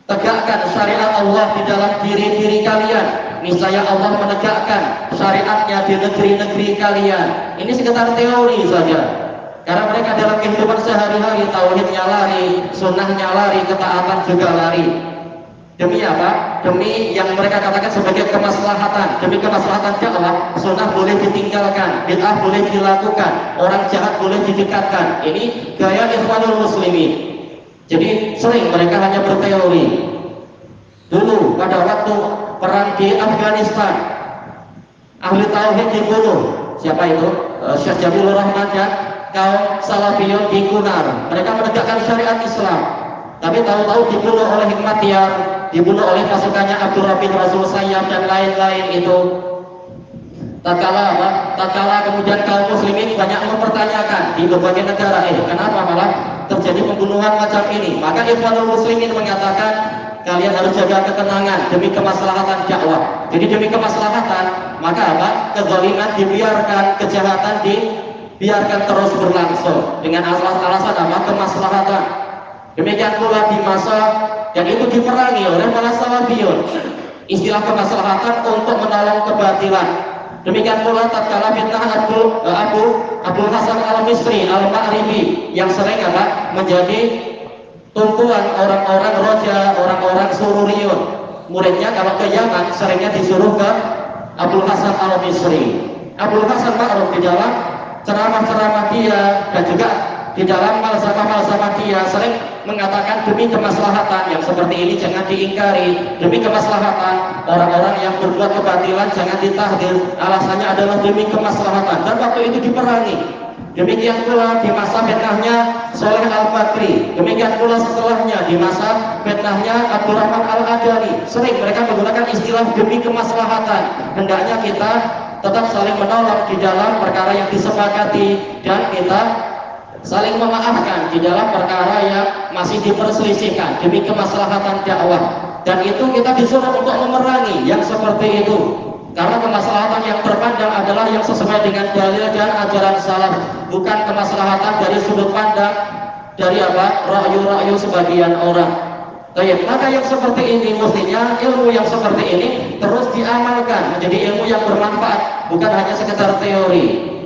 Tegakkan syariat Allah di dalam diri kalian, niscaya Allah menegakkan syariatnya di negeri-negeri kalian. Ini sekedar teori saja, karena mereka dalam kehidupan sehari-hari tauhidnya lari, sunnahnya lari, ketaatan juga lari. Demi apa? Demi yang mereka katakan sebagai kemaslahatan. Demi kemaslahatan dakwah, sunnah boleh ditinggalkan, bid'ah boleh dilakukan, orang jahat boleh didekatkan. Ini gaya Ikhwanul Muslimin. Jadi sering mereka hanya berteori. Dulu pada waktu perang di Afghanistan, ahli tauhid dibunuh. Siapa itu? Syekh Jamilur Rahman dan kaum Salafiyun di Kunar. Mereka menegakkan syariat Islam, tapi tahu-tahu dibunuh oleh Hikmatyar, dibunuh oleh pasukannya Abdul Rafiq Rasul Sayyaf dan lain-lain itu. Tatkala kemudian kaum muslimin banyak mempertanyakan di berbagai negara, kenapa malah terjadi pembunuhan macam ini? Maka Ikhwanul Muslimin mengatakan, kalian harus jaga ketenangan demi kemaslahatan dakwah. Jadi demi kemaslahatan, maka apa? Kezaliman dibiarkan, kejahatan dibiarkan terus berlangsung dengan alasan apa? Kemaslahatan. Demikian pula di masa yang itu diperangi oleh para salafiyun, istilah kemaslahatan untuk menolong kebatilan. Demikian pula tatkala fitnah Abdul Hasan Al-Misri Al-Ma'ribi yang sering apa? Menjadi tumpuan orang-orang roja, orang-orang sururiyun. Muridnya kalau ke Yaman seringnya disuruh ke Abdul Hasan Al-Misri. Abdul Hasan Ma'ruf di dalam ceramah-ceramah dia dan juga di dalam malzamah-malzamah dia sering mengatakan demi kemaslahatan yang seperti ini jangan diingkari, demi kemaslahatan orang-orang yang berbuat kebatilan jangan ditahdir, alasannya adalah demi kemaslahatan, dan waktu itu diperangi. Demikian pula di masa fitnahnya Soleh Al-Bakri, demikian pula setelahnya di masa fitnahnya Abdurrahman Al-Adani, sering mereka menggunakan istilah demi kemaslahatan. Hendaknya kita tetap saling menolong di dalam perkara yang disepakati dan kita saling memaafkan di dalam perkara yang masih diperselisihkan demi kemaslahatan dakwah. Dan itu kita disuruh untuk memerangi yang seperti itu, karena kemaslahatan yang terpandang adalah yang sesuai dengan dalil dan ajaran salaf, bukan kemaslahatan dari sudut pandang dari apa? Ra'yu-ra'yu sebagian orang. Baik, maka yang seperti ini mestinya ilmu yang seperti ini terus diamalkan menjadi ilmu yang bermanfaat, bukan hanya sekedar teori.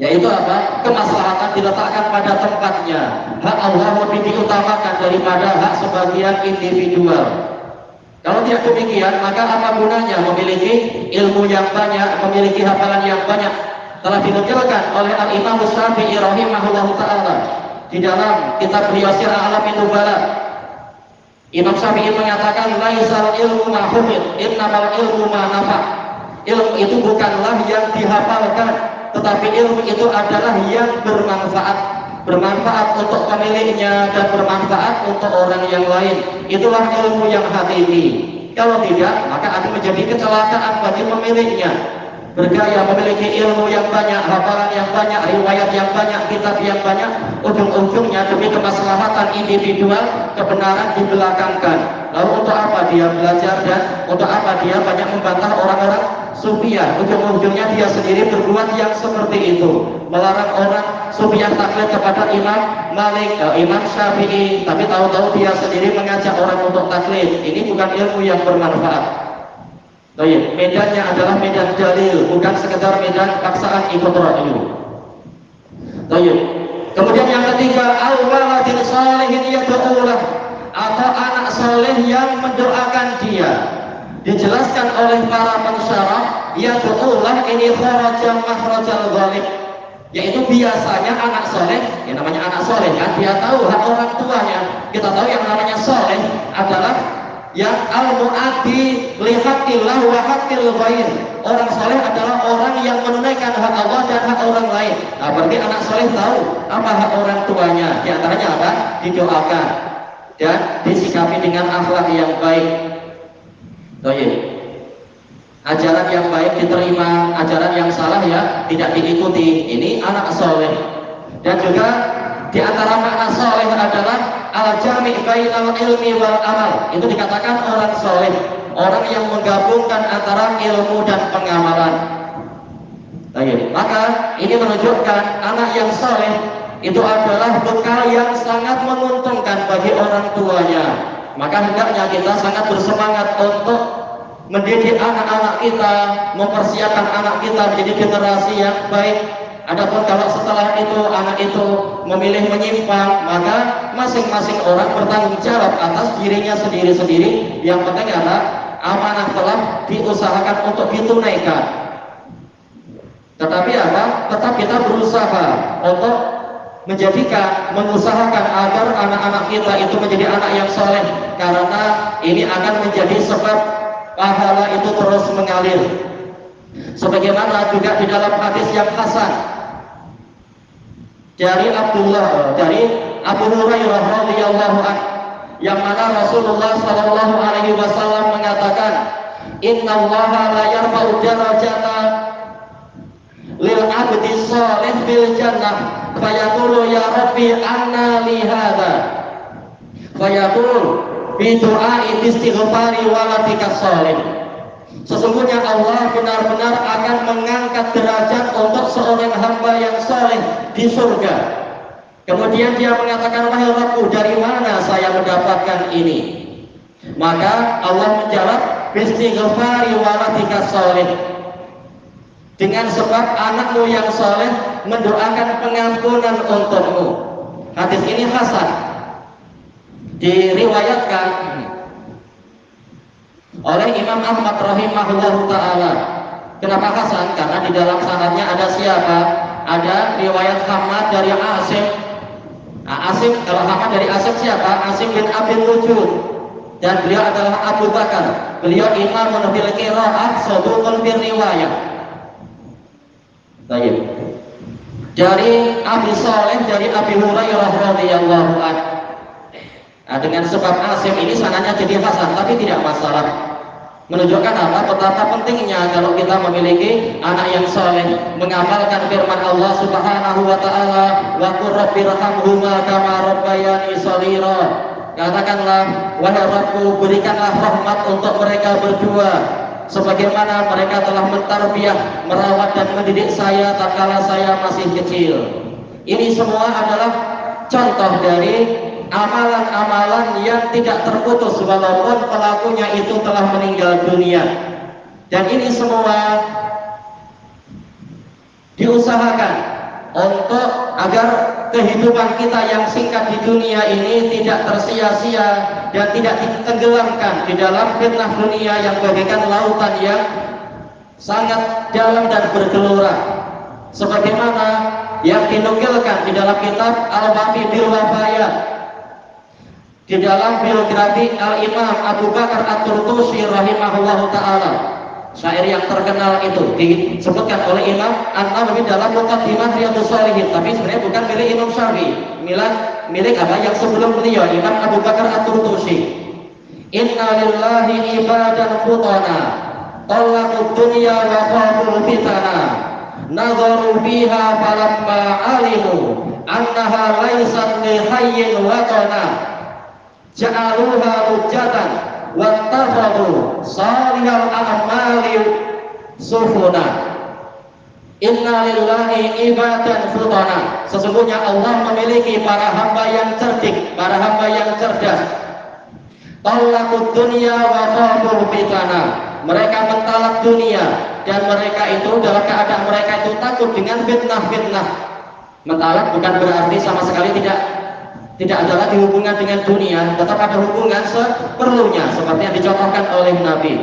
Yaitu apa? Kemaslahatan diletakkan pada tempatnya. Hak Allah lebih diutamakan daripada hak sebagian individual. Kalau tidak demikian, maka apa gunanya memiliki ilmu yang banyak, memiliki hafalan yang banyak? Telah dinukilkan oleh Al-Imam Syafi'i rahimahullah ta'ala di dalam kitab beliau Sirah Alamin Nubala. Imam Syafi'i mengatakan laisal ilmu ma hufid, innamal ilmu ma nafa. Ilmu itu bukanlah yang dihafalkan, tetapi ilmu itu adalah yang bermanfaat. Bermanfaat untuk pemiliknya dan bermanfaat untuk orang yang lain. Itulah ilmu yang hakiki. Kalau tidak, maka akan menjadi kecelakaan bagi pemiliknya. Bergaya memiliki ilmu yang banyak, hafalan yang banyak, riwayat yang banyak, kitab yang banyak, ujung-ujungnya demi kemaslahatan individual, kebenaran dibelakangkan. Lalu untuk apa dia belajar dan untuk apa dia banyak membantah orang-orang sufiah? Ujung-ujungnya dia sendiri berbuat yang seperti itu, melarang orang sufiah taklid kepada Imam Malik, Imam Syafi'i, tapi tahu-tahu dia sendiri mengajak orang untuk taklid. Ini bukan ilmu yang bermanfaat. Baik, medannya adalah medan dalil, bukan sekedar medan paksaan ikut ra'yu. Baik. Kemudian yang ketiga, al-waladin shalihin yad'ulah, atau anak soleh yang mendoakan dia. Dijelaskan oleh para pensyarah, yad'ulah ini kharaja makhrajal ghalib, yaitu biasanya anak soleh, yang namanya anak soleh kan, dia tahu hak orang tuanya. Kita tahu yang namanya soleh adalah yang al-mu'addi li haqqillah wa haqqil ghair. Orang soleh adalah orang yang menunaikan hak Allah dan hak orang lain. Nah, berarti anak soleh tahu apa hak orang tuanya. Di antaranya apa? Didoakan dan disikapi dengan akhlak yang baik. Baik. Ajaran yang baik diterima, ajaran yang salah ya tidak diikuti. Ini anak soleh. Dan juga di antara makna soleh adalah al-jami' bainal ilmi wal amal. Itu dikatakan orang soleh, orang yang menggabungkan antara ilmu dan pengamalan. Baik. Maka ini menunjukkan anak yang soleh itu adalah bekal yang sangat menguntungkan bagi orang tuanya. Maka hendaknya kita sangat bersemangat untuk mendidik anak-anak kita, mempersiapkan anak kita menjadi generasi yang baik. Adapun kalau setelah itu anak itu memilih menyimpang, maka masing-masing orang bertanggung jawab atas dirinya sendiri-sendiri. Yang penting adalah amanah telah diusahakan untuk ditunaikan. Tetapi apa? Tetap kita berusaha untuk mengusahakan agar anak-anak kita itu menjadi anak yang soleh, karena ini akan menjadi sebab pahala itu terus mengalir. Sebagaimana juga di dalam hadis yang hasan dari Abu Hurairah radhiyallahu anhu, yang mana Rasulullah sallallahu alaihi wasallam mengatakan, innallaha la yarfa'u darajata lil 'abdi shalih fil jannah fayaqulu ya rabbi anna li hadza fayaqul bi du'ai istighfari waladika shalih. Sesungguhnya Allah benar-benar akan mengangkat derajat untuk seorang hamba yang soleh di surga. Kemudian dia mengatakan, wahai Rabbku, dari mana saya mendapatkan ini? Maka Allah menjawab, bistighfari waladika soleh. Dengan sebab anakmu yang soleh mendoakan pengampunan untukmu. Hadis ini hasan. Diriwayatkan oleh Imam Ahmad rahimahullahu ta'ala. Kenapa hasan? Karena di dalam sanadnya ada siapa? Ada riwayat Hamad dari Asim. Asim, kalau Hamad dari Asim siapa? Asim bin Abi Nujud. Dan beliau adalah Abu Bakar. Beliau imam bil qiraah, saduqun bil riwayah. Baik. Dari Abi Saleh, dari Abi Hurairah radhiyallahu anhu. Nah, dengan sebab Asim ini sanadnya jadi hasan, tapi tidak masalah. Menunjukkan apa? Betapa pentingnya kalau kita memiliki anak yang soleh, mengamalkan firman Allah Subhanahu wa ta'ala, wa qur rabbirhamhuma kama rabbayani shaghira. Katakanlah, wahai Rabbku, berikanlah rahmat untuk mereka berdua sebagaimana mereka telah mentarbiyah, merawat dan mendidik saya tatkala saya masih kecil. Ini semua adalah contoh dari amalan-amalan yang tidak terputus walaupun pelakunya itu telah meninggal dunia. Dan ini semua diusahakan untuk agar kehidupan kita yang singkat di dunia ini tidak tersia-sia dan tidak ditenggelamkan di dalam fitnah dunia yang bagaikan lautan yang sangat dalam dan bergelora, sebagaimana yang dinukilkan di dalam kitab Al-Wafi bil Wafayat Di dalam biografi Al-Imam Abu Bakar At-Turtusi rahimahullahu ta'ala, syair yang terkenal itu disebutkan oleh Imam An-Nawawi dalam Muqaddimah Riyadhus Shalihin, tapi sebenarnya bukan milik Imam Syafi'i, milik apa yang sebelum beliau, Imam Abu Bakar At-Turtusi. Inna lillahi ibadan futana talaqud dunya wa khaful fitana nadharu biha falamma alimu annaha laysat li hayyin watana ja'aluha hujjatan wattakhadhu salihal a'mali sufuna. Inna lillahi ibadan futana, sesungguhnya Allah memiliki para hamba yang cerdik, para hamba yang cerdas. Talaqud dunya wa khaful fitana, mereka mentalak dunia dan mereka itu dalam keadaan mereka itu takut dengan fitnah-fitnah. Mentalak bukan berarti sama sekali tidak ada lagi hubungan dengan dunia, tetap ada hubungan seperlunya seperti yang dicontohkan oleh Nabi.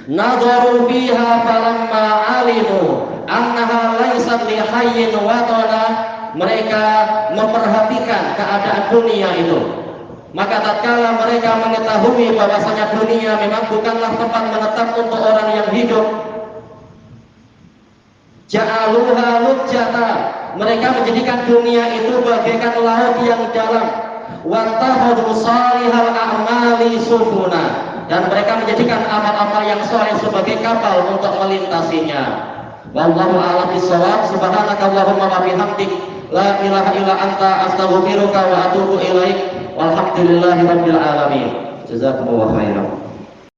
Nadharu biha falamma alimu annaha laysat li hayyin watana, mereka memperhatikan keadaan dunia itu. Maka tatkala mereka mengetahui bahwasanya dunia memang bukanlah tempat menetap untuk orang yang hidup, ja'aluha lujjata, mereka menjadikan dunia itu bagaikan laut yang dalam, wattakhadhu salihal a'mali sufuna, dan mereka menjadikan amal-amal yang saleh sebagai kapal untuk melintasinya. Wallahu a'lam bishawab. Subhanakallahumma wa bihamdik, la ilaha illa anta, astaghfiruka wa atubu ilaik. Walhamdulillahi rabbil alamin. Jazakumullahu khairan.